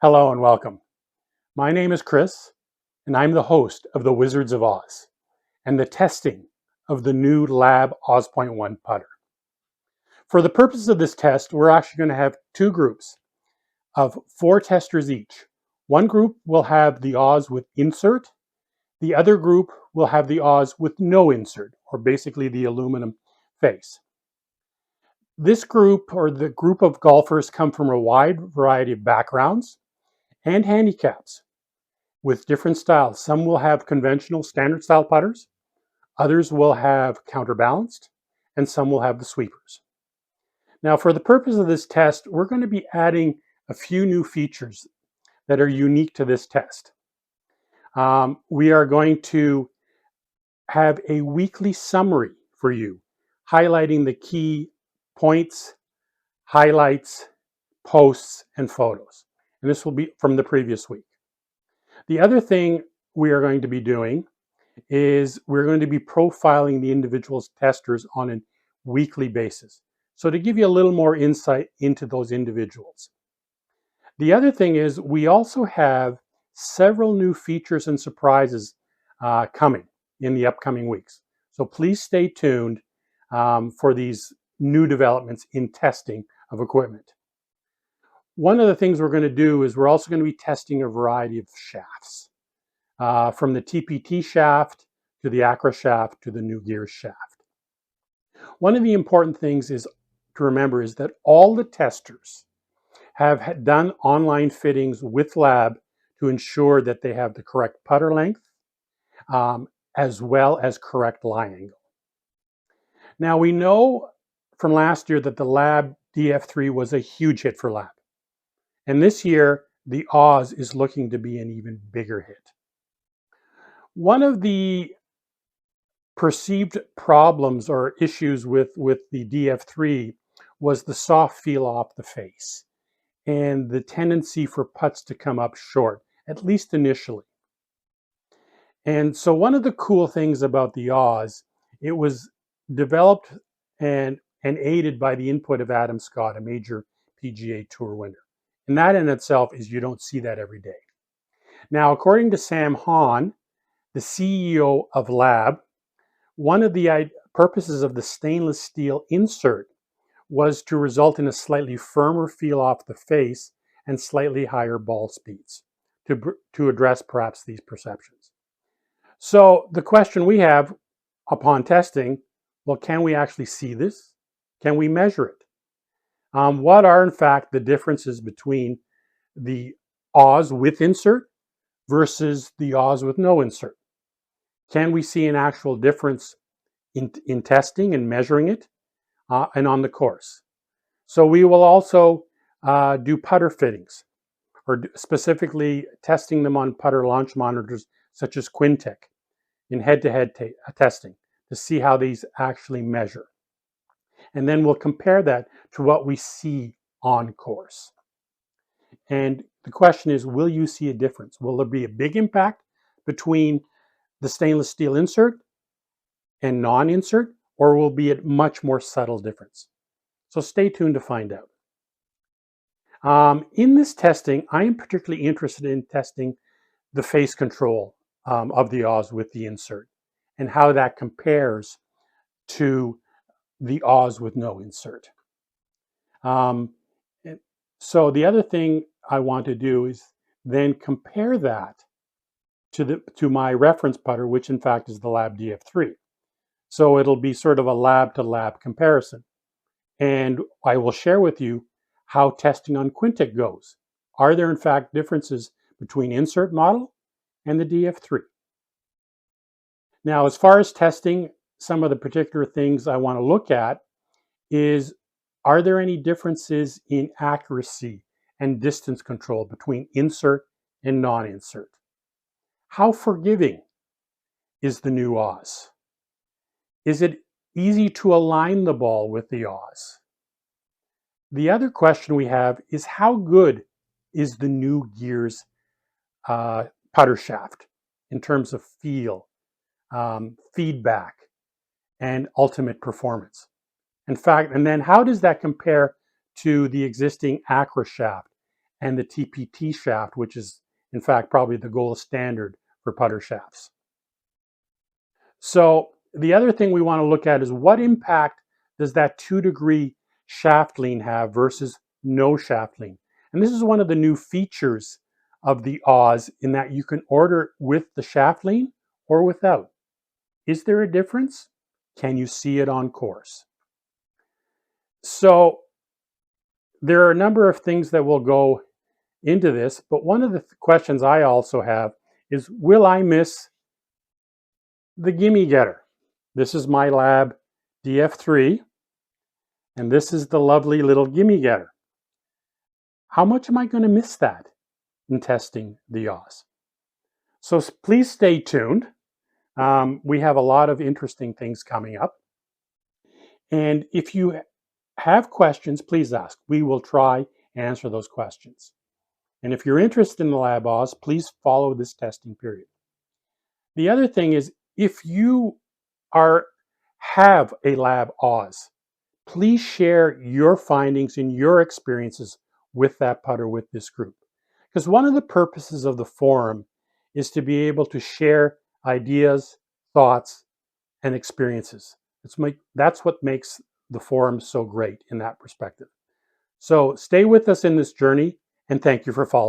Hello and welcome. My name is Chris, and I'm the host of the Wizards of Oz and the testing of the new L.A.B Oz.1 putter. For the purposes of this test, we're actually going to have two groups of 4 testers each. One group will have the Oz with insert. The other group will have the Oz with no insert, or basically the aluminum face. This group, or the group of golfers, come from a wide variety of backgrounds and handicaps, with different styles. Some will have conventional standard style putters, others will have counterbalanced, and some will have the sweepers. Now, for the purpose of this test, we're going to be adding a few new features that are unique to this test. We are going to have a weekly summary for you, highlighting the key points, highlights, posts, and photos. And this will be from the previous week. The other thing we are going to be doing is we're going to be profiling the individual testers on a weekly basis. So to give you a little more insight into those individuals. The other thing is we also have several new features and surprises coming in the upcoming weeks. So please stay tuned for these new developments in testing of equipment. One of the things we're going to do is we're also going to be testing a variety of shafts, from the TPT shaft to the Acra shaft to the new Gears shaft. One of the important things is to remember is that all the testers have done online fittings with L.A.B to ensure that they have the correct putter length, as well as correct lie angle. Now, we know from last year that the L.A.B DF3 was a huge hit for L.A.B. And this year, the Oz is looking to be an even bigger hit. One of the perceived problems or issues with the DF3 was the soft feel off the face and the tendency for putts to come up short, at least initially. And so one of the cool things about the Oz, it was developed and aided by the input of Adam Scott, a major PGA Tour winner. And that in itself is, you don't see that every day. Now, according to Sam Hahn, the CEO of L.A.B, one of the purposes of the stainless steel insert was to result in a slightly firmer feel off the face and slightly higher ball speeds to address perhaps these perceptions. So the question we have upon testing, well, can we actually see this? Can we measure it? What are in fact the differences between the Oz with insert versus the Oz with no insert? Can we see an actual difference in testing and measuring it and on the course? So we will also do putter fittings, or specifically testing them on putter launch monitors such as Quintec in head-to-head testing to see how these actually measure. And then we'll compare that to what we see on course. And the question is, will you see a difference? Will there be a big impact between the stainless steel insert and non-insert, or will be a much more subtle difference? So stay tuned to find out. In this testing, I am particularly interested in testing the face control of the Oz with the insert and how that compares to the Oz with no insert. So the other thing I want to do is then compare that to my reference putter, which in fact is the L.A.B DF3. So it'll be sort of a L.A.B to L.A.B comparison. And I will share with you how testing on Quintec goes. Are there in fact differences between insert model and the DF3? Now, as far as testing, some of the particular things I want to look at is, are there any differences in accuracy and distance control between insert and non-insert? How forgiving is the new Oz? Is it easy to align the ball with the Oz? The other question we have is, how good is the new Gears putter shaft in terms of feel, feedback, and ultimate performance? In fact, and then how does that compare to the existing Acra shaft and the TPT shaft, which is in fact probably the gold standard for putter shafts. So the other thing we want to look at is what impact does that 2-degree shaft lean have versus no shaft lean. And this is one of the new features of the Oz, in that you can order with the shaft lean or without. Is there a difference? Can you see it on course? So there are a number of things that will go into this, but one of the questions I also have is, will I miss the gimme getter? This is my LAB DF3, and this is the lovely little gimme getter. How much am I going to miss that in testing the Oz? So please stay tuned. We have a lot of interesting things coming up. And if you have questions, please ask. We will try and answer those questions. And if you're interested in the LAB Oz, please follow this testing period. The other thing is, if you have a LAB Oz, please share your findings and your experiences with that putter with this group. Because one of the purposes of the forum is to be able to share ideas, thoughts, and experiences. That's what makes the forum so great in that perspective. So stay with us in this journey, and thank you for following.